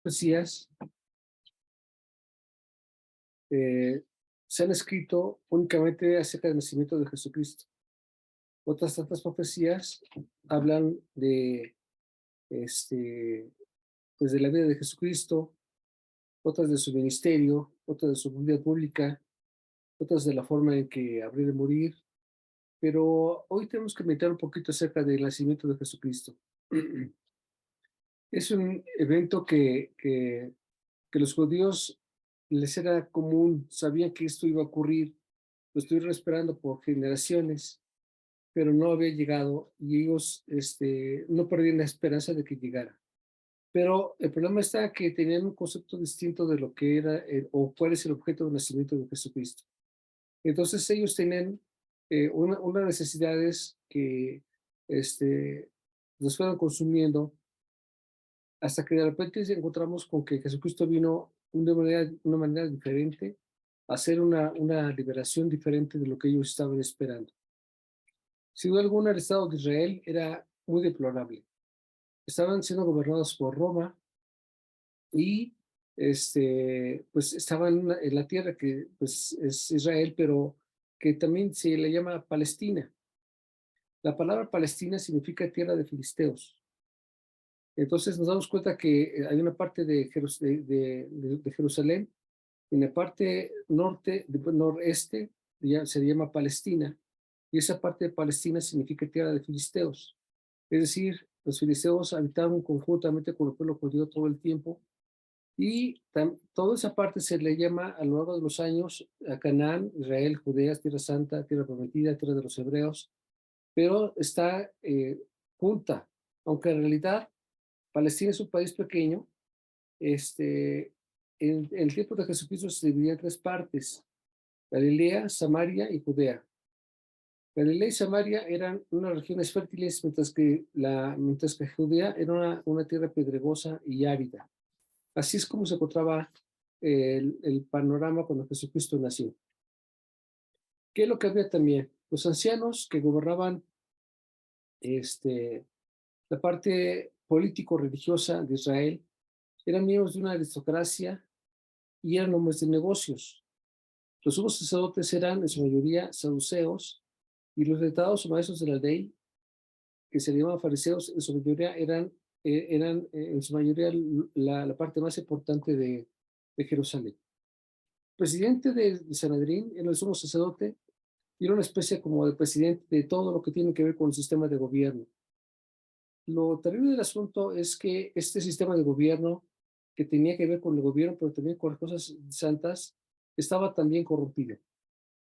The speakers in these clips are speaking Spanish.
profecías se han escrito únicamente acerca del nacimiento de Jesucristo. Otras tantas profecías hablan de, pues de la vida de Jesucristo, otras de su ministerio, otras de su vida pública, otras de la forma en que habría de morir. Pero hoy tenemos que meditar un poquito acerca del nacimiento de Jesucristo. Es un evento que los judíos les era común, sabían que esto iba a ocurrir, lo estuvieron esperando por generaciones, pero no había llegado y ellos no perdían la esperanza de que llegara. Pero el problema está que tenían un concepto distinto de lo que era o cuál es el objeto del nacimiento de Jesucristo. Entonces ellos tenían unas necesidades que los fueron consumiendo hasta que de repente encontramos con que Jesucristo vino una manera diferente, a hacer una liberación diferente de lo que ellos estaban esperando. Sin duda alguna, el Estado de Israel era muy deplorable. Estaban siendo gobernados por Roma y pues estaban en la tierra que pues, es Israel, pero que también se le llama Palestina. La palabra Palestina significa tierra de filisteos. Entonces nos damos cuenta que hay una parte de Jerusalén, en la parte noreste se llama Palestina, y esa parte de Palestina significa tierra de filisteos. Es decir, los filisteos habitaban conjuntamente con el pueblo judío todo el tiempo, y toda esa parte se le llama a lo largo de los años a Canaán, Israel, Judea, Tierra Santa, Tierra Prometida, Tierra de los Hebreos, pero está junta, aunque en realidad Palestina es un país pequeño. En el tiempo de Jesucristo se dividía en tres partes: Galilea, Samaria y Judea. Galilea y Samaria eran unas regiones fértiles, mientras que Judea era una tierra pedregosa y árida. Así es como se encontraba el panorama cuando Jesucristo nació. ¿Qué es lo que había también? Los ancianos que gobernaban la parte político-religiosa de Israel eran miembros de una aristocracia y eran hombres de negocios. Los sumos sacerdotes eran en su mayoría saduceos, y los letrados o maestros de la ley, que se llamaban fariseos, en su mayoría eran en su mayoría la parte más importante de Jerusalén. El presidente de Sanedrín era el sumo sacerdote y era una especie como de presidente de todo lo que tiene que ver con el sistema de gobierno. Lo terrible del asunto es que este sistema de gobierno, que tenía que ver con el gobierno, pero también con las cosas santas, estaba también corrompido.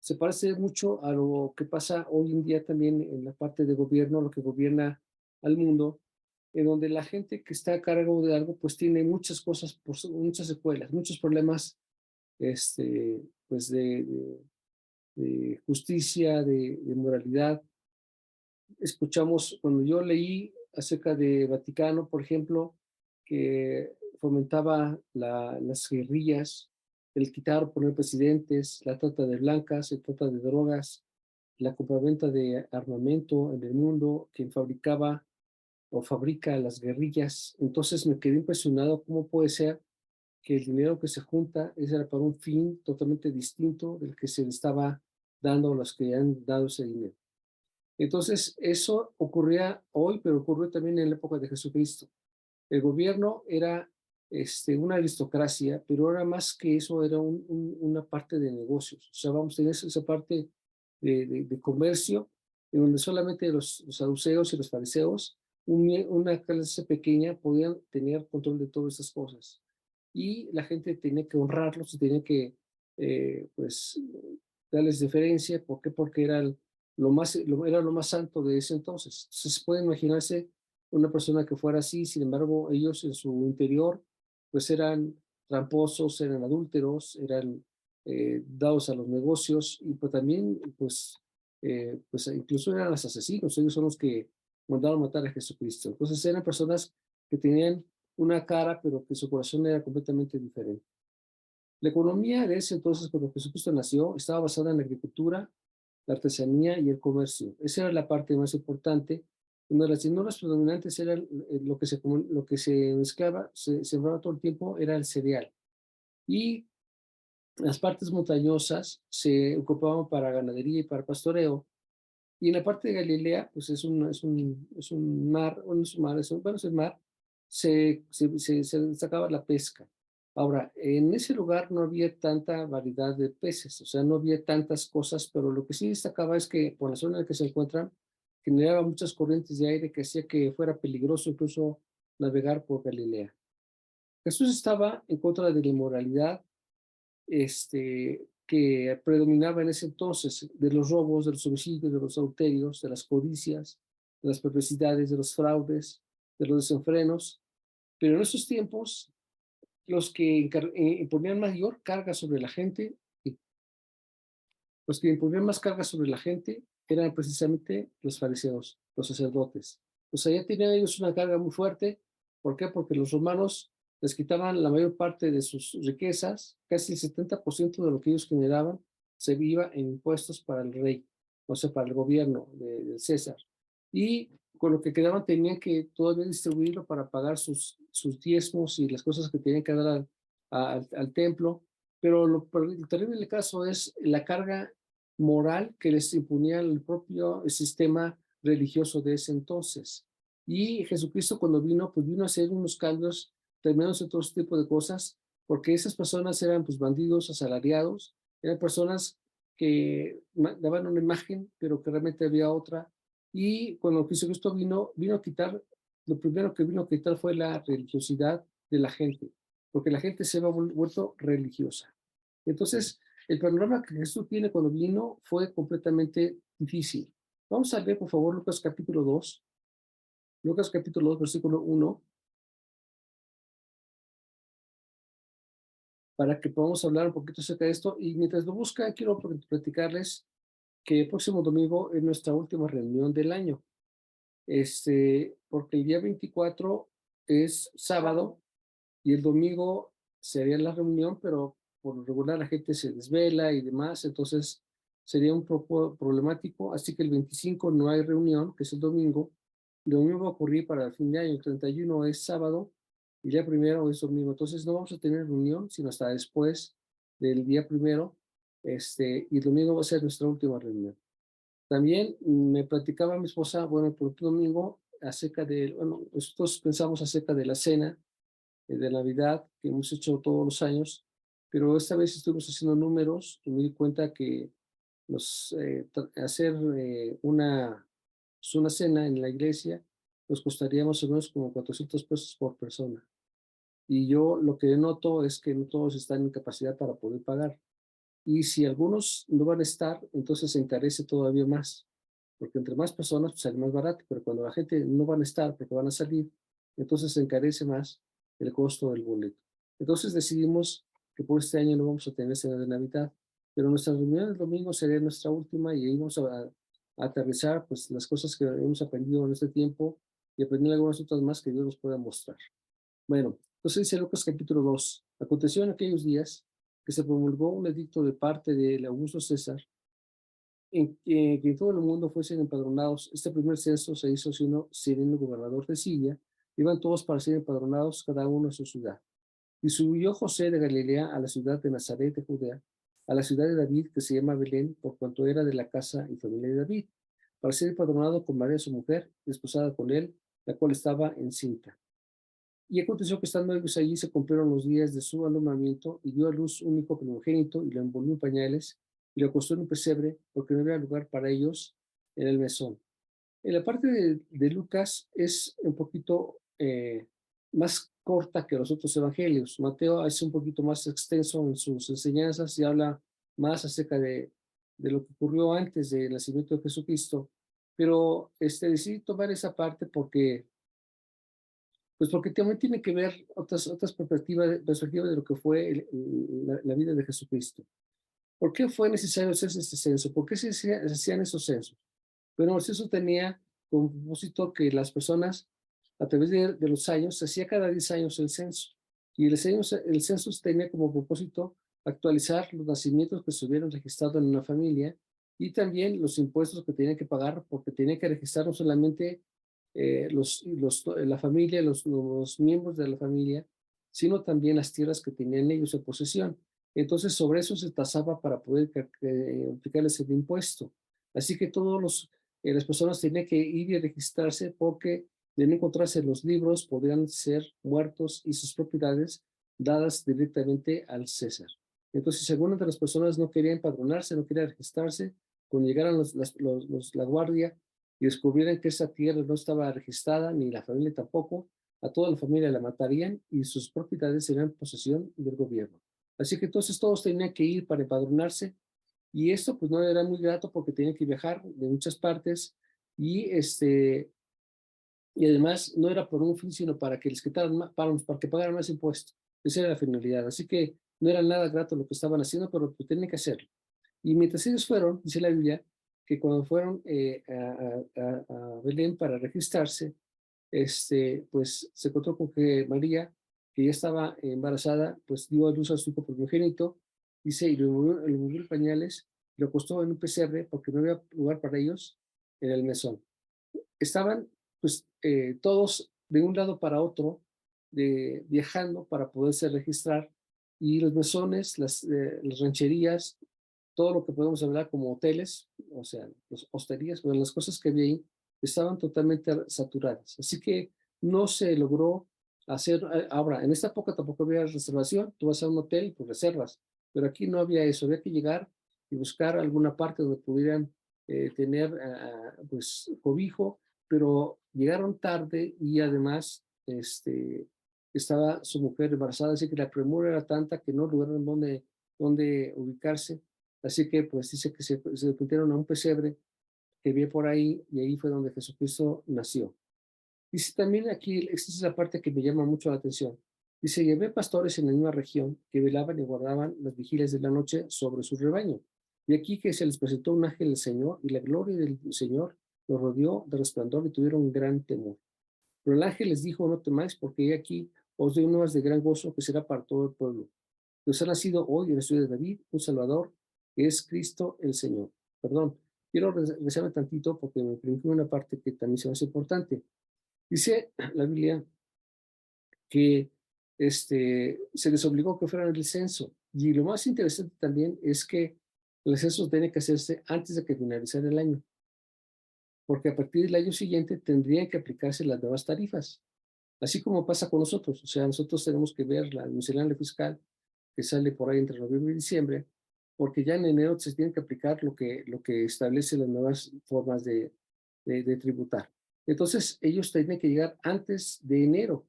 Se parece mucho a lo que pasa hoy en día también en la parte de gobierno, lo que gobierna al mundo, en donde la gente que está a cargo de algo, pues tiene muchas cosas, muchas secuelas, muchos problemas, pues de justicia, de moralidad. Escuchamos, cuando yo leí acerca de Vaticano, por ejemplo, que fomentaba las guerrillas, el quitar o poner presidentes, la trata de blancas, la trata de drogas, la compraventa de armamento en el mundo, quien fabricaba o fabrica las guerrillas. Entonces me quedé impresionado cómo puede ser que el dinero que se junta era para un fin totalmente distinto del que se le estaba dando a los que han dado ese dinero. Entonces, eso ocurría hoy, pero ocurrió también en la época de Jesucristo. El gobierno era una aristocracia, pero era más que eso, era una parte de negocios. O sea, vamos a tener esa parte de comercio, en donde solamente los saduceos y los fariseos, una clase pequeña, podían tener control de todas esas cosas. Y la gente tenía que honrarlos y tenía que, pues, darles deferencia. ¿Por qué? Porque era era lo más santo de ese entonces. Entonces pueden imaginarse una persona que fuera así. Sin embargo, ellos en su interior pues eran tramposos, eran adúlteros, eran dados a los negocios, y pues también pues incluso eran los asesinos. Ellos son los que mandaron matar a Jesucristo. Entonces eran personas que tenían una cara, pero que su corazón era completamente diferente. La economía de ese entonces, cuando Jesucristo nació, estaba basada en la agricultura, la artesanía y el comercio. Esa era la parte más importante, donde las llanuras predominantes eran lo que se mezclaba, se sembraba todo el tiempo, era el cereal. Y las partes montañosas se ocupaban para ganadería y para pastoreo. Y en la parte de Galilea, pues es un mar, bueno, no es un mar, bueno, es el mar, se destacaba la pesca. Ahora, en ese lugar no había tanta variedad de peces, o sea, no había tantas cosas, pero lo que sí destacaba es que por la zona en la que se encuentran, generaba muchas corrientes de aire que hacía que fuera peligroso incluso navegar por Galilea. Jesús estaba en contra de la inmoralidad que predominaba en ese entonces, de los robos, de los homicidios, de los adulterios, de las codicias, de las perversidades, de los fraudes, de los desenfrenos. Pero en esos tiempos, los que imponían mayor carga sobre la gente, y los que imponían más carga sobre la gente eran precisamente los fariseos, los sacerdotes. O sea, ya tenían ellos una carga muy fuerte. ¿Por qué? Porque los romanos les quitaban la mayor parte de sus riquezas, casi el 70% de lo que ellos generaban se iba en impuestos para el rey, o sea, para el gobierno de César. Y con lo que quedaban tenían que todavía distribuirlo para pagar sus diezmos y las cosas que tenían que dar al templo. Pero el terrible del caso es la carga moral que les imponía el propio sistema religioso de ese entonces. Y Jesucristo cuando vino, pues vino a hacer unos cambios tremendos en todo este tipo de cosas, porque esas personas eran pues bandidos asalariados, eran personas que daban una imagen, pero que realmente había otra. Y cuando Jesucristo vino a quitar, lo primero que vino a quitar fue la religiosidad de la gente, porque la gente se había vuelto religiosa. Entonces, el panorama que Jesús tiene cuando vino fue completamente difícil. Vamos a ver, por favor, Lucas capítulo 2. Lucas capítulo 2, versículo 1, para que podamos hablar un poquito acerca de esto. Y mientras lo buscan, quiero platicarles que el próximo domingo es nuestra última reunión del año. Porque el día 24 es sábado y el domingo sería la reunión, pero por lo regular la gente se desvela y demás, entonces sería un poco problemático, así que el 25 no hay reunión, que es el domingo. Lo mismo va a ocurrir para el fin de año, el 31 es sábado y el día primero es domingo, entonces no vamos a tener reunión, sino hasta después del día primero, y el domingo va a ser nuestra última reunión. También me platicaba mi esposa, bueno, por el domingo, acerca de, bueno, nosotros pensamos acerca de la cena de Navidad que hemos hecho todos los años, pero esta vez estuvimos haciendo números y me di cuenta que hacer una cena en la iglesia nos costaría más o menos como 400 pesos por persona. Y yo lo que noto es que no todos están en capacidad para poder pagar. Y si algunos no van a estar, entonces se encarece todavía más, porque entre más personas pues sale más barato, pero cuando la gente no van a estar porque van a salir, entonces se encarece más el costo del boleto. Entonces decidimos que por este año no vamos a tener cena de Navidad, pero nuestra reunión el domingo sería nuestra última y ahí vamos a aterrizar pues las cosas que hemos aprendido en este tiempo y aprender algunas otras más que Dios nos pueda mostrar. Bueno, entonces dice Lucas capítulo 2. Aconteció en aquellos días que se promulgó un edicto de parte del Augusto César en que en todo el mundo fuesen empadronados. Este primer censo se hizo siendo Cirenio gobernador de Siria. Iban todos para ser empadronados, cada uno en su ciudad. Y subió José de Galilea a la ciudad de Nazaret de Judea, a la ciudad de David, que se llama Belén, por cuanto era de la casa y familia de David, para ser empadronado con María su mujer, desposada con él, la cual estaba encinta. Y aconteció que estando ellos allí se cumplieron los días de su alumbramiento y dio a luz un hijo primogénito y lo envolvió en pañales y lo acostó en un pesebre porque no había lugar para ellos en el mesón. En la parte de Lucas es un poquito más corta que los otros evangelios. Mateo es un poquito más extenso en sus enseñanzas y habla más acerca de lo que ocurrió antes del nacimiento de Jesucristo. Pero decidí tomar esa parte porque pues porque también tiene que ver otras perspectivas de lo que fue la vida de Jesucristo. ¿Por qué fue necesario hacer este censo? ¿Por qué se hacían esos censos? Bueno, el censo tenía como propósito que las personas, a través de los años, se hacía cada 10 años el censo. Y el censo tenía como propósito actualizar los nacimientos que se hubieran registrado en una familia y también los impuestos que tenían que pagar, porque tenían que registrar no solamente la familia, los miembros de la familia, sino también las tierras que tenían ellos en posesión. Entonces, sobre eso se tasaba para poder aplicarles el impuesto. Así que las personas tenían que ir y registrarse porque de no encontrarse los libros, podrían ser muertos y sus propiedades dadas directamente al César. Entonces, si alguna de las personas no quería empadronarse, no quería registrarse, cuando llegaran la guardia y descubrieran que esa tierra no estaba registrada, ni la familia tampoco, a toda la familia la matarían y sus propiedades serían posesión del gobierno. Así que entonces todos tenían que ir para empadronarse y esto pues no era muy grato porque tenían que viajar de muchas partes y y además no era por un fin, sino para que les quitaran para que pagaran más impuestos. Esa era la finalidad. Así que no era nada grato lo que estaban haciendo, pero pues tenían que hacerlo. Y mientras ellos fueron, dice la Biblia, que cuando fueron a Belén para registrarse, pues se encontró con que María, que ya estaba embarazada, pues dio a luz a su hijo primogénito, dice, y le movió en pañales, lo acostó en un pesebre porque no había lugar para ellos en el mesón. Estaban pues todos de un lado para otro, viajando para poderse registrar, y los mesones, las rancherías, todo lo que podemos hablar como hoteles, o sea, las hosterías, bueno, las cosas que había ahí estaban totalmente saturadas. Así que no se logró hacer, ahora, en esta época tampoco había reservación, tú vas a un hotel y pues reservas, pero aquí no había eso, había que llegar y buscar alguna parte donde pudieran tener pues cobijo, pero llegaron tarde y además estaba su mujer embarazada, así que la premura era tanta que no lograron dónde ubicarse. Así que pues dice que se metieron a un pesebre que vi por ahí y ahí fue donde Jesucristo nació. Dice también aquí, esta es la parte que me llama mucho la atención. Dice, y había pastores en la misma región que velaban y guardaban las vigilias de la noche sobre su rebaño. Y aquí que se les presentó un ángel del Señor y la gloria del Señor los rodeó de resplandor y tuvieron un gran temor. Pero el ángel les dijo, no temáis, porque he aquí os doy nuevas de gran gozo que será para todo el pueblo. Nos ha nacido hoy en la ciudad de David un Salvador, que es Cristo el Señor. Perdón, quiero regresarme tantito porque me brinqué una parte que también se me hace importante. Dice la Biblia que se les obligó que fueran al censo. Y lo más interesante también es que el censo tiene que hacerse antes de que finalizara el año, porque a partir del año siguiente tendrían que aplicarse las nuevas tarifas. Así como pasa con nosotros, o sea, nosotros tenemos que ver la miscelánea fiscal que sale por ahí entre noviembre y diciembre, porque ya en enero se tiene que aplicar lo que establece las nuevas formas de tributar. Entonces, ellos tienen que llegar antes de enero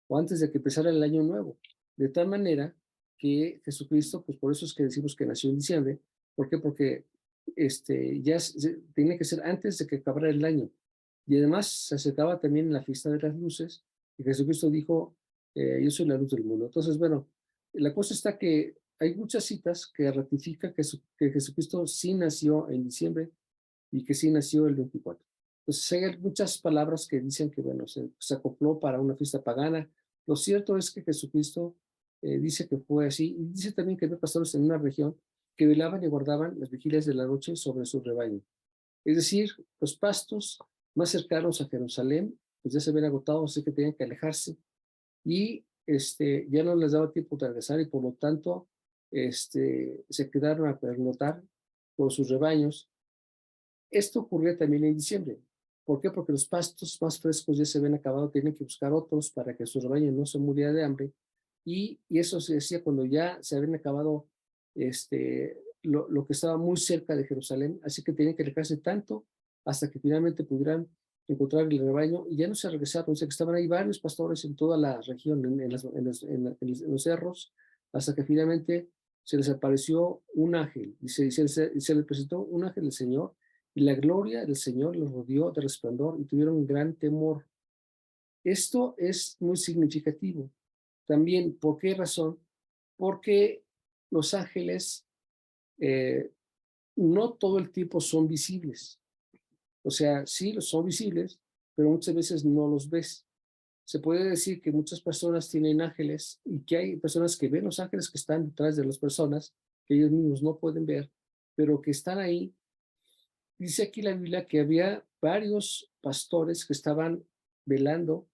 o antes de que empezara el año nuevo, de tal manera que Jesucristo, pues por eso es que decimos que nació en diciembre. ¿Por qué? Porque tiene que ser antes de que acabara el año. Y además se acercaba también la fiesta de las luces, y Jesucristo dijo, yo soy la luz del mundo. Entonces, bueno, la cosa está que hay muchas citas que ratifican que Jesucristo sí nació en diciembre y que sí nació el 24. Entonces, hay muchas palabras que dicen que, bueno, se acopló para una fiesta pagana. Lo cierto es que Jesucristo dice que fue así, y dice también que había pastores en una región que velaban y guardaban las vigilias de la noche sobre su rebaño. Es decir, los pastos más cercanos a Jerusalén, pues ya se habían agotado, así que tenían que alejarse y ya no les daba tiempo de regresar y por lo tanto se quedaron a pernotar por sus rebaños. Esto ocurría también en diciembre. ¿Por qué? Porque los pastos más frescos ya se habían acabado, tienen que buscar otros para que su rebaño no se muriera de hambre. Y eso se decía cuando ya se habían acabado lo que estaba muy cerca de Jerusalén, así que tenían que alejarse tanto hasta que finalmente pudieran encontrar el rebaño y ya no se regresaron. O sea que estaban ahí varios pastores en toda la región, en los cerros, hasta que finalmente se les apareció un ángel y se les presentó un ángel del Señor y la gloria del Señor los rodeó de resplandor y tuvieron un gran temor. Esto es muy significativo. También, ¿por qué razón? Porque los ángeles eh, no todo el tiempo son visibles. O sea, sí son visibles, pero muchas veces no los ves. Se puede decir que muchas personas tienen ángeles y que hay personas que ven los ángeles que están detrás de las personas, que ellos mismos no pueden ver, pero que están ahí. Dice aquí la Biblia que había varios pastores que estaban velando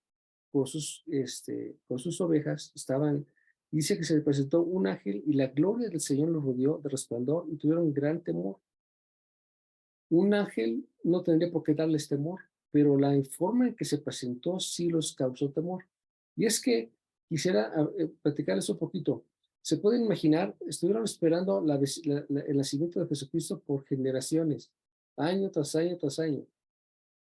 con sus ovejas, dice que se le presentó un ángel y la gloria del Señor los rodeó de resplandor y tuvieron gran temor. Un ángel no tendría por qué darles temor, pero la forma en que se presentó sí los causó temor. Y es que quisiera platicarles un poquito. Se pueden imaginar, estuvieron esperando el nacimiento de Jesucristo por generaciones, año tras año tras año.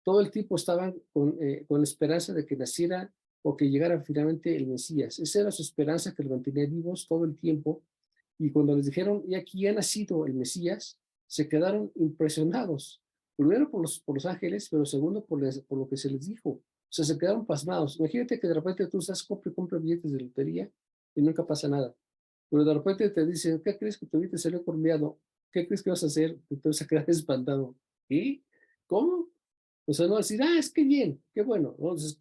Todo el tiempo estaban con la esperanza de que naciera o que llegara finalmente el Mesías. Esa era su esperanza que los mantenía vivos todo el tiempo. Y cuando les dijeron, y aquí ha nacido el Mesías, se quedaron impresionados. Primero por los ángeles, pero segundo por lo que se les dijo. O sea, se quedaron pasmados. Imagínate que de repente tú estás, compra billetes de lotería y nunca pasa nada. Pero de repente te dicen, ¿qué crees que tu billete salió colmeado? ¿Qué crees que vas a hacer? Te vas a quedar espantado. ¿Y? ¿Cómo? O sea, no decir, es que bien, qué bueno, ¿no? Entonces,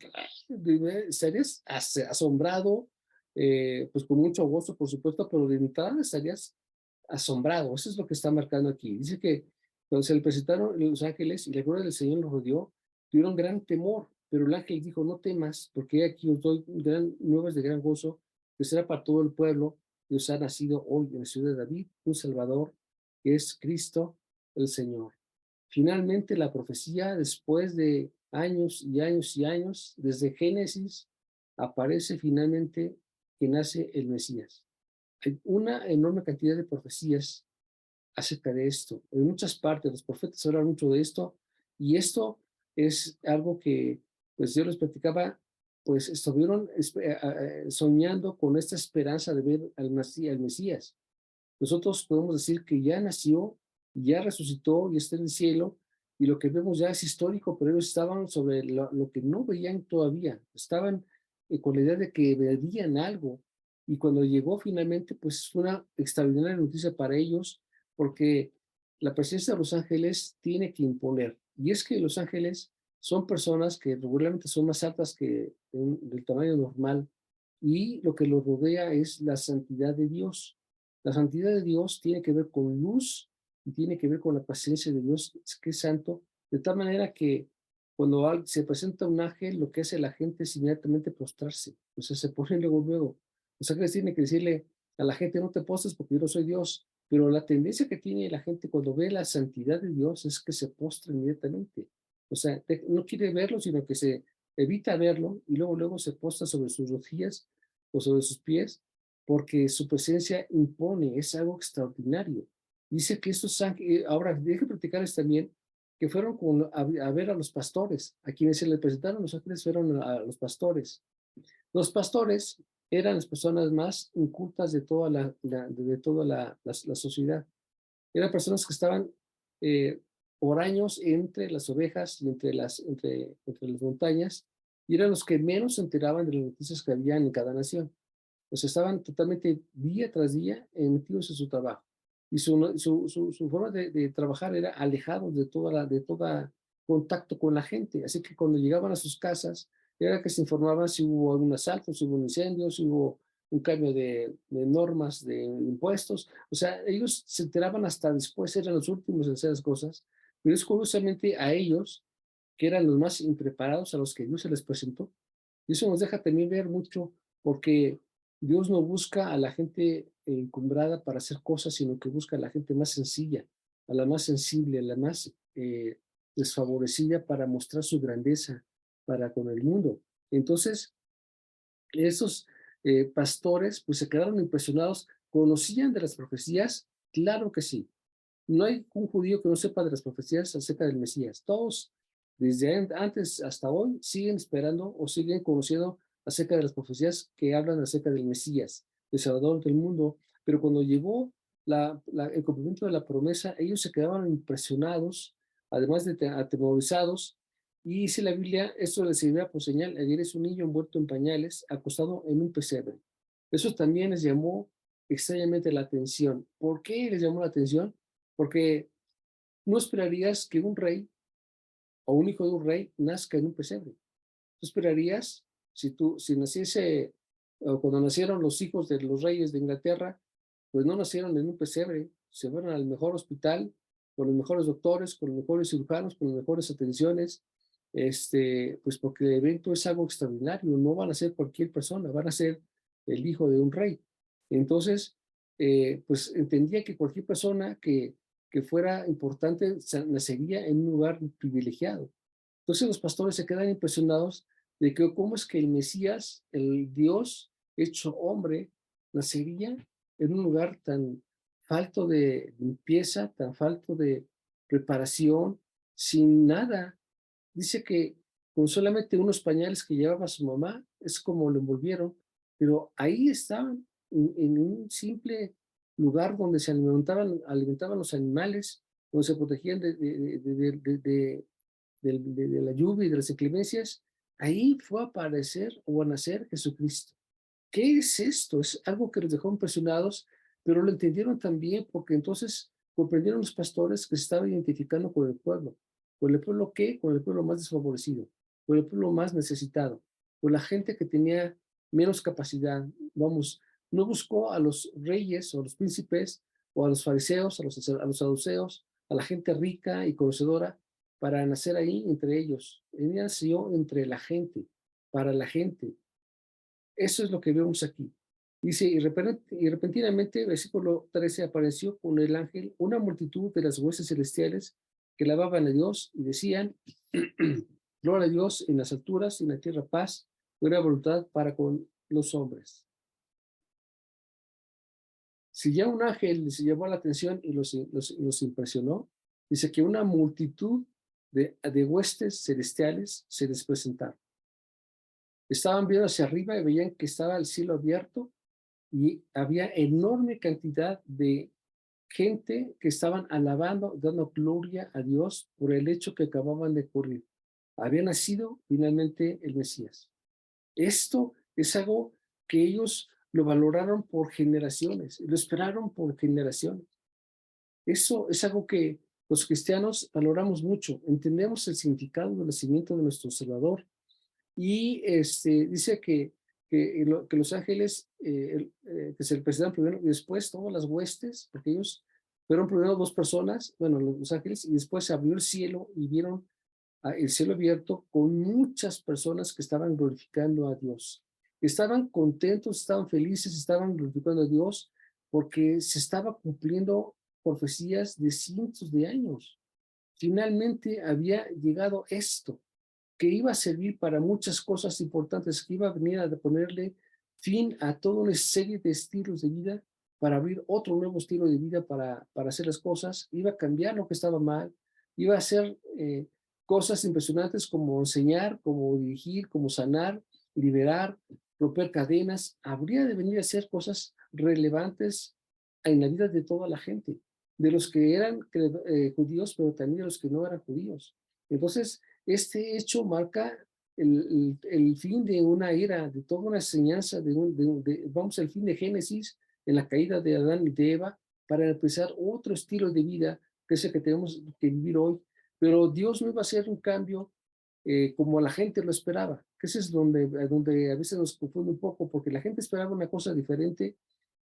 estarías asombrado, pues con mucho gozo, por supuesto, pero de entrada estarías asombrado. Eso es lo que está marcando aquí. Dice que cuando se le presentaron los ángeles y la gloria del Señor los rodeó, tuvieron gran temor, pero el ángel dijo, no temas, porque aquí os doy nuevas de gran gozo, que será para todo el pueblo, y os ha nacido hoy en la ciudad de David un Salvador, que es Cristo el Señor. Finalmente, la profecía, después de años y años y años, desde Génesis, aparece finalmente que nace el Mesías. Hay una enorme cantidad de profecías acerca de esto. En muchas partes, los profetas hablan mucho de esto, y esto es algo que, pues yo les platicaba, pues estuvieron soñando con esta esperanza de ver al Mesías. Nosotros podemos decir que ya nació, ya resucitó y está en el cielo, y lo que vemos ya es histórico, pero ellos estaban sobre lo que no veían todavía, estaban con la idea de que verían algo, y cuando llegó finalmente, pues fue una extraordinaria noticia para ellos, porque la presencia de los ángeles tiene que imponer, y es que los ángeles son personas que regularmente son más altas que del tamaño normal, y lo que los rodea es la santidad de Dios. La santidad de Dios tiene que ver con luz y tiene que ver con la presencia de Dios, que es santo, de tal manera que cuando se presenta un ángel, lo que hace la gente es inmediatamente postrarse, o sea, se pone luego. Los ángeles tienen que decirle a la gente, no te postres porque yo no soy Dios, pero la tendencia que tiene la gente cuando ve la santidad de Dios es que se postra inmediatamente. O sea, no quiere verlo, sino que se evita verlo y luego se postra sobre sus rodillas o sobre sus pies porque su presencia impone, es algo extraordinario. Dice que estos ángeles, ahora deje platicarles también que fueron a ver a los pastores, a quienes se les presentaron los ángeles fueron a los pastores. Los pastores eran las personas más incultas de toda la sociedad. Eran personas que estaban por años entre las ovejas y entre las montañas, y eran los que menos se enteraban de las noticias que había en cada nación. Pues estaban totalmente día tras día metidos en su trabajo. Y su forma de trabajar era alejado de toda contacto con la gente. Así que cuando llegaban a sus casas, era que se informaban si hubo algún asalto, si hubo un incendio, si hubo un cambio de normas, de impuestos. O sea, ellos se enteraban hasta después, eran los últimos en hacer las cosas. Pero es curiosamente a ellos, que eran los más impreparados, a los que Dios se les presentó. Y eso nos deja también ver mucho, porque Dios no busca a la gente encumbrada para hacer cosas, sino que busca a la gente más sencilla, a la más sensible, a la más desfavorecida para mostrar su grandeza para con el mundo. Entonces, esos pastores pues se quedaron impresionados. ¿Conocían de las profecías? Claro que sí. No hay un judío que no sepa de las profecías acerca del Mesías. Todos, desde antes hasta hoy, siguen esperando o siguen conociendo acerca de las profecías que hablan acerca del Mesías, el Salvador del mundo. Pero cuando llegó el cumplimiento de la promesa, ellos se quedaban impresionados, además de atemorizados. Y dice la Biblia, esto les servirá por señal, ayer es un niño envuelto en pañales, acostado en un pesebre. Eso también les llamó extrañamente la atención. ¿Por qué les llamó la atención? Porque no esperarías que un rey o un hijo de un rey nazca en un pesebre. Tú esperarías, si naciese, o cuando nacieron los hijos de los reyes de Inglaterra, pues no nacieron en un pesebre, se fueron al mejor hospital, con los mejores doctores, con los mejores cirujanos, con las mejores atenciones, pues porque el evento es algo extraordinario, no van a ser cualquier persona, van a ser el hijo de un rey. Entonces, pues entendía que cualquier persona que fuera importante nacería en un lugar privilegiado. Entonces los pastores se quedan impresionados de que cómo es que el Mesías, el Dios hecho hombre, nacería en un lugar tan falto de limpieza, tan falto de preparación, sin nada. Dice que con solamente unos pañales que llevaba su mamá, es como lo envolvieron, pero ahí estaban, en un simple lugar donde se alimentaban los animales, donde se protegían de la lluvia y de las inclemencias. Ahí fue a aparecer o a nacer Jesucristo. ¿Qué es esto? Es algo que los dejó impresionados, pero lo entendieron también porque entonces comprendieron los pastores que se estaban identificando con el pueblo. ¿Con el pueblo qué? Con el pueblo más desfavorecido, con el pueblo más necesitado, con la gente que tenía menos capacidad. Vamos, no buscó a los reyes o a los príncipes o a los fariseos, a los saduceos, a la gente rica y conocedora para nacer ahí entre ellos. Él nació entre la gente, para la gente. Eso es lo que vemos aquí. Dice, y repentinamente, versículo 13, apareció con el ángel una multitud de las huestes celestiales que alababan a Dios y decían, gloria a Dios en las alturas y en la tierra paz, buena voluntad para con los hombres. Si ya un ángel les llamó la atención y los impresionó, dice que una multitud de huestes celestiales se les presentaron. Estaban viendo hacia arriba y veían que estaba el cielo abierto y había enorme cantidad de gente que estaban alabando, dando gloria a Dios por el hecho que acababan de ocurrir. Había nacido finalmente el Mesías. Esto es algo que ellos lo valoraron por generaciones, lo esperaron por generaciones. Eso es algo que los cristianos valoramos mucho. Entendemos el significado del nacimiento de nuestro Salvador. Y dice que los ángeles que se le presentan primero y después todas las huestes, porque ellos fueron primero dos personas, bueno, los ángeles, y después se abrió el cielo y vieron el cielo abierto con muchas personas que estaban glorificando a Dios. Estaban contentos, estaban felices, estaban glorificando a Dios porque se estaba cumpliendo profecías de cientos de años. Finalmente había llegado esto que iba a servir para muchas cosas importantes, que iba a venir a ponerle fin a toda una serie de estilos de vida, para abrir otro nuevo estilo de vida para hacer las cosas, iba a cambiar lo que estaba mal, iba a hacer cosas impresionantes como enseñar, como dirigir, como sanar, liberar, romper cadenas, habría de venir a hacer cosas relevantes en la vida de toda la gente, de los que eran judíos, pero también de los que no eran judíos. Entonces, este hecho marca el fin de una era, de toda una enseñanza, vamos al fin de Génesis, en la caída de Adán y de Eva, para empezar otro estilo de vida, que es el que tenemos que vivir hoy. Pero Dios no iba a hacer un cambio como la gente lo esperaba, que ese es donde a veces nos confunde un poco, porque la gente esperaba una cosa diferente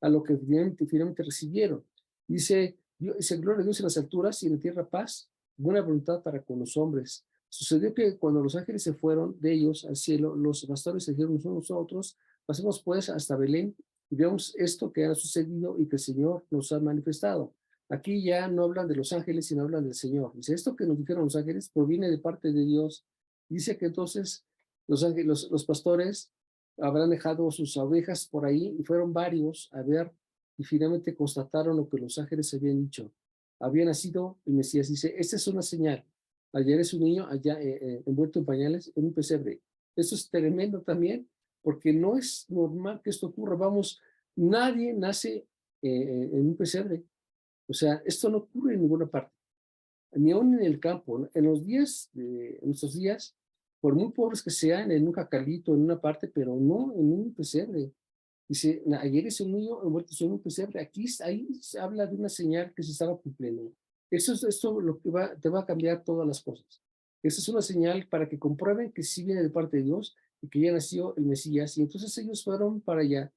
a lo que finalmente recibieron. Dice, gloria a Dios en las alturas y en la tierra paz, buena voluntad para con los hombres. Sucedió que cuando los ángeles se fueron de ellos al cielo, los pastores se dijeron unos a otros, pasemos pues hasta Belén y veamos esto que ha sucedido y que el Señor nos ha manifestado. Aquí ya no hablan de los ángeles, sino hablan del Señor. Dice, esto que nos dijeron los ángeles proviene de parte de Dios. Dice que entonces los pastores habrán dejado sus ovejas por ahí y fueron varios a ver y finalmente constataron lo que los ángeles habían dicho. Había nacido el Mesías. Dice, esta es una señal. Ayer es un niño allá envuelto en pañales en un pesebre. Esto es tremendo también, porque no es normal que esto ocurra. Vamos, nadie nace en un pesebre. O sea, esto no ocurre en ninguna parte, ni aún en el campo. ¿No? En nuestros días, por muy pobres que sean, en un jacalito, en una parte, pero no en un pesebre. Dice, ayer es un niño envuelto en un pesebre. Ahí se habla de una señal que se estaba cumpliendo. Eso es esto lo que te va a cambiar todas las cosas. Esa es una señal para que comprueben que sí viene de parte de Dios y que ya nació el Mesías. Y entonces ellos fueron para allá.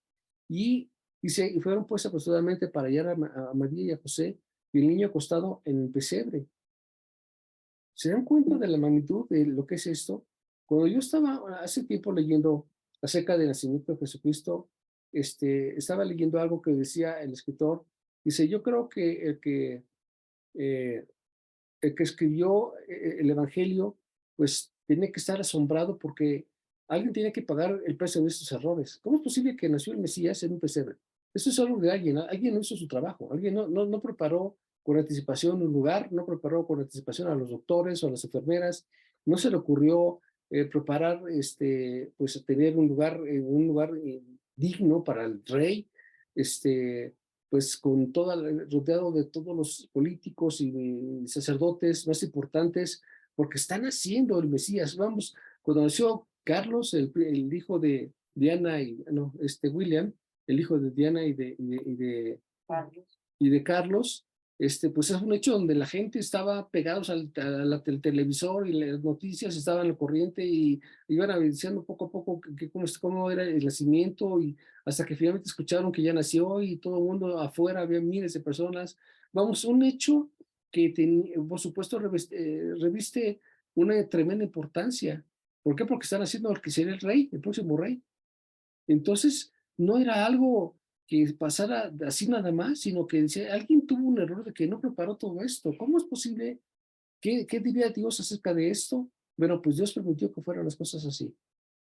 Y dice, y fueron pues apresuradamente para hallar a María y a José y el niño acostado en el pesebre. ¿Se dan cuenta de la magnitud de lo que es esto? Cuando yo estaba hace tiempo leyendo acerca del nacimiento de Jesucristo, estaba leyendo algo que decía el escritor. Dice, yo creo que eh, el que escribió el Evangelio, pues tiene que estar asombrado porque alguien tiene que pagar el precio de estos errores. ¿Cómo es posible que nació el Mesías en un pesebre? Eso es algo de alguien, alguien no hizo su trabajo, alguien no preparó con anticipación un lugar, no preparó con anticipación a los doctores o a las enfermeras, no se le ocurrió preparar, pues tener un lugar digno para el rey, pues con toda, rodeado de todos los políticos y sacerdotes más importantes, porque están haciendo el Mesías. Vamos, cuando nació Carlos, el hijo de Diana y, no, William, el hijo de Diana y de Carlos, pues es un hecho donde la gente estaba pegados al televisor y las noticias estaban al corriente y iban diciendo poco a poco cómo era el nacimiento y hasta que finalmente escucharon que ya nació y todo el mundo afuera, había miles de personas. Vamos, un hecho que por supuesto reviste una tremenda importancia. ¿Por qué? Porque están haciendo el que sería el rey, el próximo rey. Entonces, no era algo que pasara así nada más, sino que decía, alguien tuvo un error de que no preparó todo esto. ¿Cómo es posible? ¿Qué diría Dios acerca de esto? Bueno, pues Dios permitió que fueran las cosas así.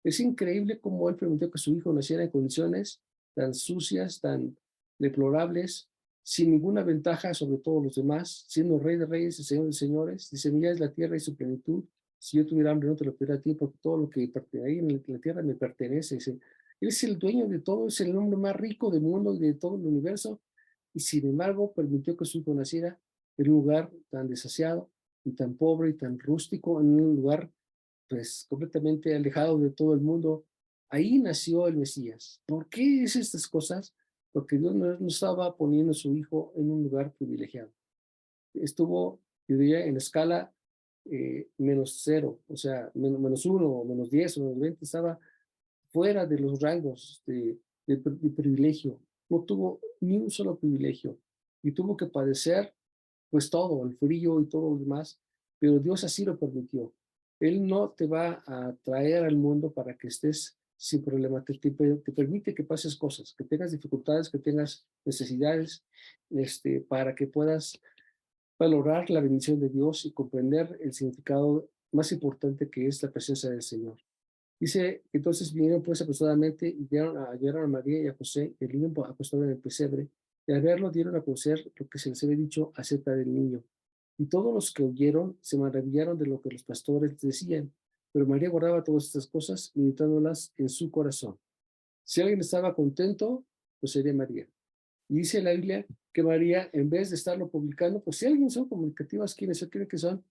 Es increíble cómo Él permitió que su hijo naciera en condiciones tan sucias, tan deplorables, sin ninguna ventaja sobre todos los demás, siendo rey de reyes y señor de señores. Dice, mía es la tierra y su plenitud. Si yo tuviera hambre, no te lo pediría a ti, porque todo lo que ahí en la tierra me pertenece. Dice, Él es el dueño de todo, es el hombre más rico del mundo y de todo el universo. Y sin embargo, permitió que su hijo naciera en un lugar tan desasiado y tan pobre y tan rústico, en un lugar pues completamente alejado de todo el mundo. Ahí nació el Mesías. ¿Por qué es estas cosas? Porque Dios no estaba poniendo a su hijo en un lugar privilegiado. Estuvo, yo diría, en la escala menos cero, o sea, menos uno, o menos 10, o menos 20, estaba fuera de los rangos de privilegio. No tuvo ni un solo privilegio y tuvo que padecer pues todo, el frío y todo lo demás, pero Dios así lo permitió. Él no te va a traer al mundo para que estés sin problema, te permite que pases cosas, que tengas dificultades, que tengas necesidades, para que puedas valorar la bendición de Dios y comprender el significado más importante que es la presencia del Señor. Dice, entonces vinieron pues apresuradamente y llegaron a María y a José, el niño acostado en el pesebre, y al verlo dieron a conocer lo que se les había dicho acerca del niño. Y todos los que oyeron se maravillaron de lo que los pastores decían, pero María guardaba todas estas cosas, meditándolas en su corazón. Si alguien estaba contento, pues sería María. Y dice la Biblia que María, en vez de estarlo publicando, pues si alguien son comunicativas, ¿quiénes creen que son?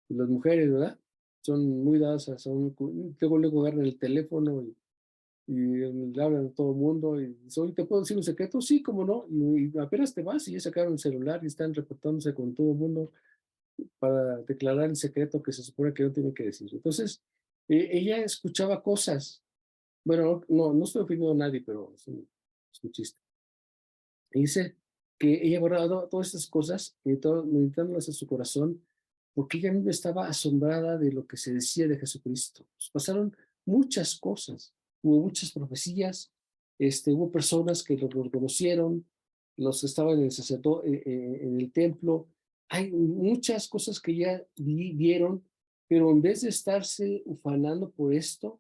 Las mujeres, ¿verdad? Son muy dadas luego agarran el teléfono y le hablan a todo el mundo y dicen, oye, ¿te puedo decir un secreto? Sí, cómo no, y apenas te vas y ya sacaron el celular y están reportándose con todo el mundo para declarar el secreto que se supone que no tiene que decir. Entonces, ella escuchaba cosas, bueno, no estoy ofendiendo a nadie, pero es un chiste. Y dice que ella guardaba todas estas cosas, meditándolas en su corazón, porque ella misma estaba asombrada de lo que se decía de Jesucristo. Pues pasaron muchas cosas, hubo muchas profecías, hubo personas que lo reconocieron, los que estaban en en el templo. Hay muchas cosas que ya vieron, pero en vez de estarse ufanando por esto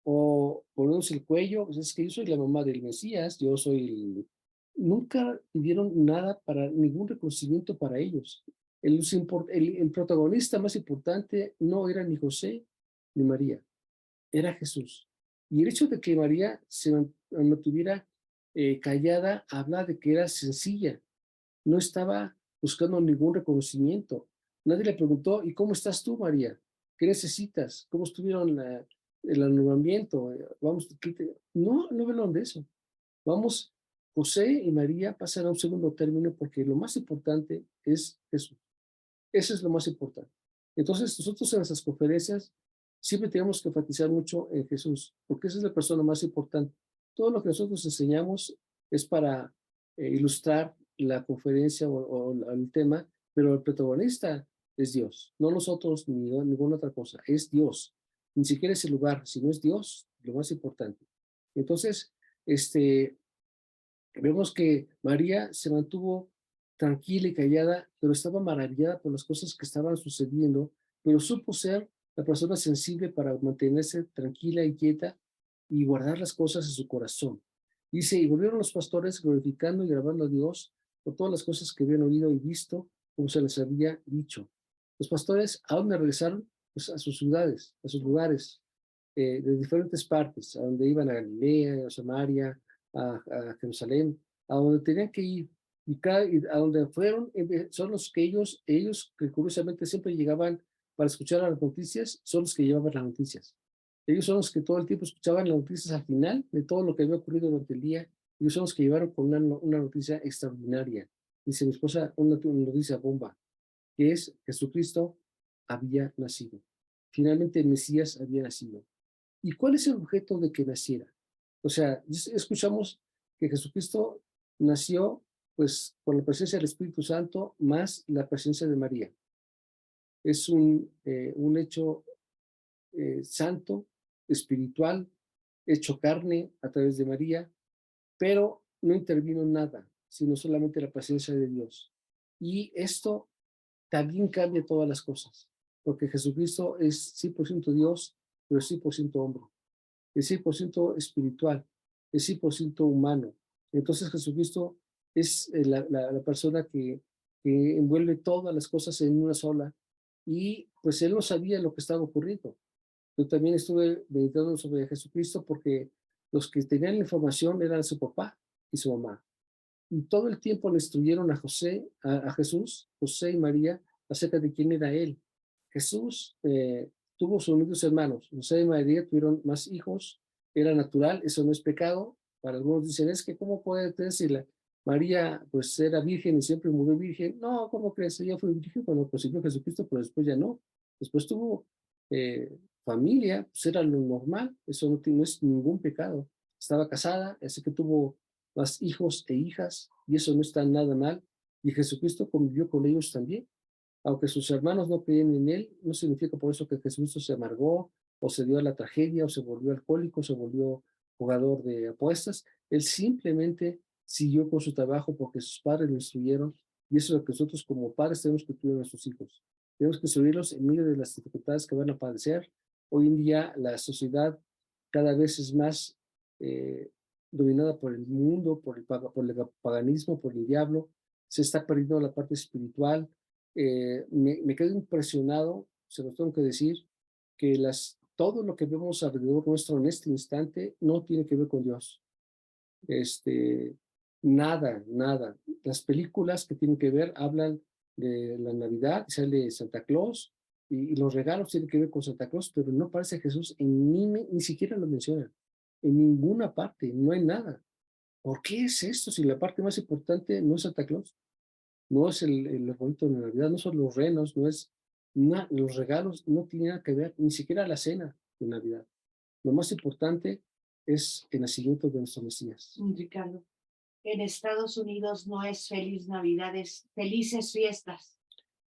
o ponernos el cuello, pues es que yo soy la mamá del Mesías, yo soy nunca pidieron nada para ningún reconocimiento para ellos. El protagonista más importante no era ni José ni María, era Jesús. Y el hecho de que María se mantuviera callada habla de que era sencilla, no estaba buscando ningún reconocimiento. Nadie le preguntó, ¿y cómo estás tú, María? ¿Qué necesitas? ¿Cómo estuvieron el alumbramiento? Vamos, no hablaron de eso. Vamos, José y María pasan a un segundo término porque lo más importante es Jesús. Eso es lo más importante. Entonces, nosotros en nuestras conferencias siempre tenemos que enfatizar mucho en Jesús, porque esa es la persona más importante. Todo lo que nosotros enseñamos es para ilustrar la conferencia o el tema, pero el protagonista es Dios, no nosotros ni ninguna otra cosa, es Dios. Ni siquiera es el lugar, sino es Dios, lo más importante. Entonces, este, vemos que María se mantuvo tranquila y callada, pero estaba maravillada por las cosas que estaban sucediendo, pero supo ser la persona sensible para mantenerse tranquila y quieta y guardar las cosas en su corazón. Dice, y volvieron los pastores glorificando y grabando a Dios por todas las cosas que habían oído y visto, como se les había dicho. Los pastores aún regresaron pues, a sus ciudades, a sus lugares, de diferentes partes, a donde iban a Galilea, a Samaria, a Jerusalén, a donde tenían que ir, y a donde fueron, son los que ellos que curiosamente siempre llegaban para escuchar las noticias, son los que llevaban las noticias. Ellos son los que todo el tiempo escuchaban las noticias al final de todo lo que había ocurrido durante el día. Ellos son los que llevaron con una noticia extraordinaria. Dice mi esposa, una noticia bomba, que es Jesucristo había nacido. Finalmente el Mesías había nacido. ¿Y cuál es el objeto de que naciera? O sea, escuchamos que Jesucristo nació pues por la presencia del Espíritu Santo más la presencia de María. Es un hecho santo, espiritual, hecho carne a través de María, pero no intervino en nada, sino solamente la presencia de Dios. Y esto también cambia todas las cosas, porque Jesucristo es 100% Dios, pero 100% hombre. Es 100% espiritual, es 100% humano. Entonces Jesucristo es la persona que envuelve todas las cosas en una sola y pues él no sabía lo que estaba ocurriendo. Yo también estuve meditando sobre Jesucristo porque los que tenían la información eran su papá y su mamá. Y todo el tiempo le instruyeron a a Jesús, José y María, acerca de quién era él. Jesús tuvo sus mismos hermanos. José y María tuvieron más hijos. Era natural, eso no es pecado. Para algunos dicen, es que ¿cómo puede decirle? María pues era virgen y siempre murió virgen. No, ¿cómo crees? Ella fue virgen cuando concibió a Jesucristo, pero después ya no. Después tuvo familia, pues era lo normal. Eso no es ningún pecado. Estaba casada, así que tuvo más hijos e hijas, y eso no está nada mal. Y Jesucristo convivió con ellos también. Aunque sus hermanos no creían en él, no significa por eso que Jesucristo se amargó, o se dio a la tragedia, o se volvió alcohólico, se volvió jugador de apuestas. Él simplemente siguió con su trabajo porque sus padres lo instruyeron, y eso es lo que nosotros como padres tenemos que cuidar a nuestros hijos. Tenemos que subirlos en medio de las dificultades que van a padecer. Hoy en día la sociedad cada vez es más dominada por el mundo, por el paganismo, por el diablo. Se está perdiendo la parte espiritual. Me quedo impresionado, se lo tengo que decir, que todo lo que vemos alrededor nuestro en este instante no tiene que ver con Dios. Este, nada, nada. Las películas que tienen que ver hablan de la Navidad, sale Santa Claus, y los regalos tienen que ver con Santa Claus, pero no aparece Jesús ni siquiera lo mencionan. En ninguna parte, no hay nada. ¿Por qué es esto si la parte más importante no es Santa Claus? No es el arbolito de Navidad, no son los renos, no es los regalos, no tienen nada que ver, ni siquiera la cena de Navidad. Lo más importante es el nacimiento de nuestro Mesías. Ricardo, en Estados Unidos no es feliz Navidad, es felices fiestas.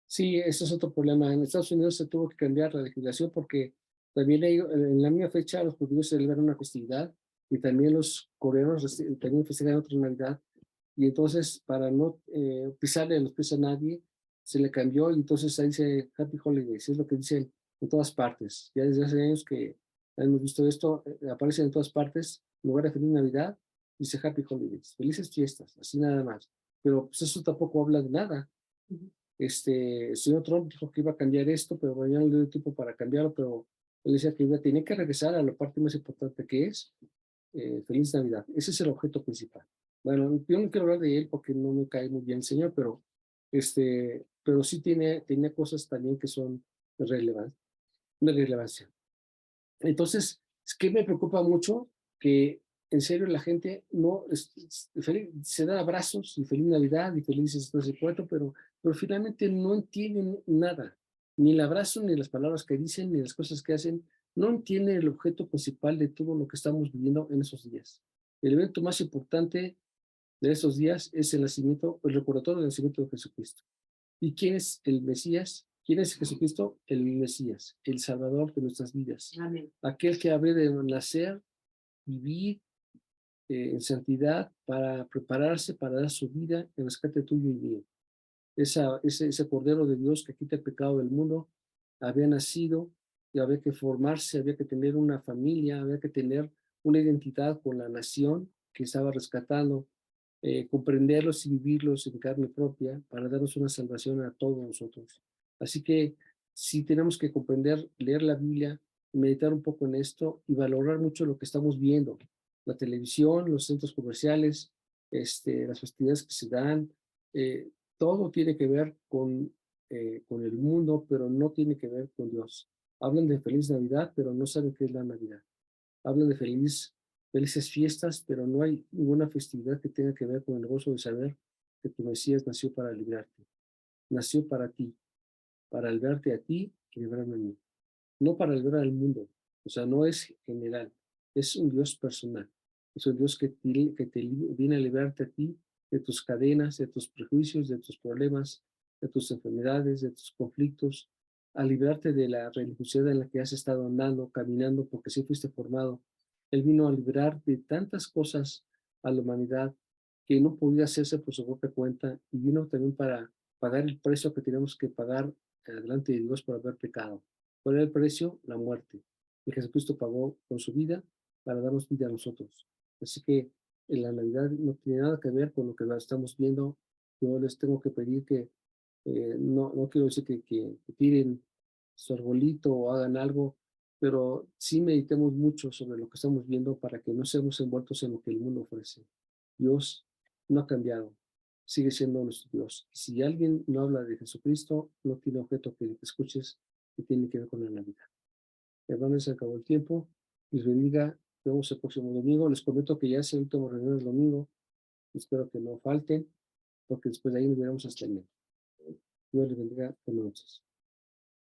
Sí, ese es otro problema. En Estados Unidos se tuvo que cambiar la legislación porque también en la misma fecha los judíos celebran una festividad y también los coreanos también festejan otra Navidad. Y entonces, para no pisarle los pies a nadie, se le cambió y entonces ahí dice Happy Holidays, es lo que dicen en todas partes. Ya desde hace años que hemos visto esto, aparece en todas partes, en lugar de Feliz Navidad, dice Happy Holidays, felices fiestas, así nada más. Pero pues eso tampoco habla de nada. El señor Trump dijo que iba a cambiar esto, pero ya no le dio tiempo para cambiarlo, pero él decía que tenía que regresar a la parte más importante que es Feliz Navidad. Ese es el objeto principal. Bueno, yo no quiero hablar de él porque no me cae muy bien el señor, pero sí tiene cosas también que son de relevancia. Entonces, es que me preocupa mucho que en serio la gente no se da abrazos y feliz Navidad y felices 12 y 4, pero finalmente no entienden nada, ni el abrazo, ni las palabras que dicen, ni las cosas que hacen, no entienden el objeto principal de todo lo que estamos viviendo en esos días. El evento más importante de esos días es el recordatorio del nacimiento de Jesucristo. ¿Y quién es el Mesías? ¿Quién es Jesucristo? El Mesías, el Salvador de nuestras vidas. Amén. Aquel que habría de nacer, vivir en santidad para prepararse para dar su vida en rescate tuyo y mío. Ese Cordero de Dios que quita el pecado del mundo había nacido y había que formarse, había que tener una familia, había que tener una identidad con la nación que estaba rescatando, comprenderlos y vivirlos en carne propia para darnos una salvación a todos nosotros. Así que sí tenemos que comprender, leer la Biblia, meditar un poco en esto y valorar mucho lo que estamos viendo, la televisión, los centros comerciales, las festividades que se dan, eh, todo tiene que ver con el mundo, pero no tiene que ver con Dios. Hablan de feliz Navidad, pero no saben qué es la Navidad. Hablan de felices fiestas, pero no hay ninguna festividad que tenga que ver con el gozo de saber que tu Mesías nació para librarte. Nació para ti, para librarte a ti y librarme a mí. No para librar al mundo. O sea, no es general. Es un Dios personal. Es un Dios que te viene a librarte a ti de tus cadenas, de tus prejuicios, de tus problemas, de tus enfermedades, de tus conflictos, a librarte de la religiosidad en la que has estado andando, caminando, porque sí fuiste formado. Él vino a librar de tantas cosas a la humanidad que no podía hacerse por su propia cuenta y vino también para pagar el precio que tenemos que pagar delante de Dios por haber pecado. ¿Cuál era el precio? La muerte. Y Jesucristo pagó con su vida para darnos vida a nosotros. Así que en la Navidad no tiene nada que ver con lo que estamos viendo. Yo les tengo que pedir que no quiero decir que tiren su arbolito o hagan algo, pero sí meditemos mucho sobre lo que estamos viendo para que no seamos envueltos en lo que el mundo ofrece. Dios no ha cambiado, sigue siendo nuestro Dios. Si alguien no habla de Jesucristo, no tiene objeto que escuches que tiene que ver con la Navidad. Hermanos, se acabó el tiempo. Les bendiga. Nos vemos el próximo domingo. Les prometo que ya es el último reunión del domingo. Espero que no falten, porque después de ahí nos veremos hasta el mes. Dios les bendiga. Buenas noches.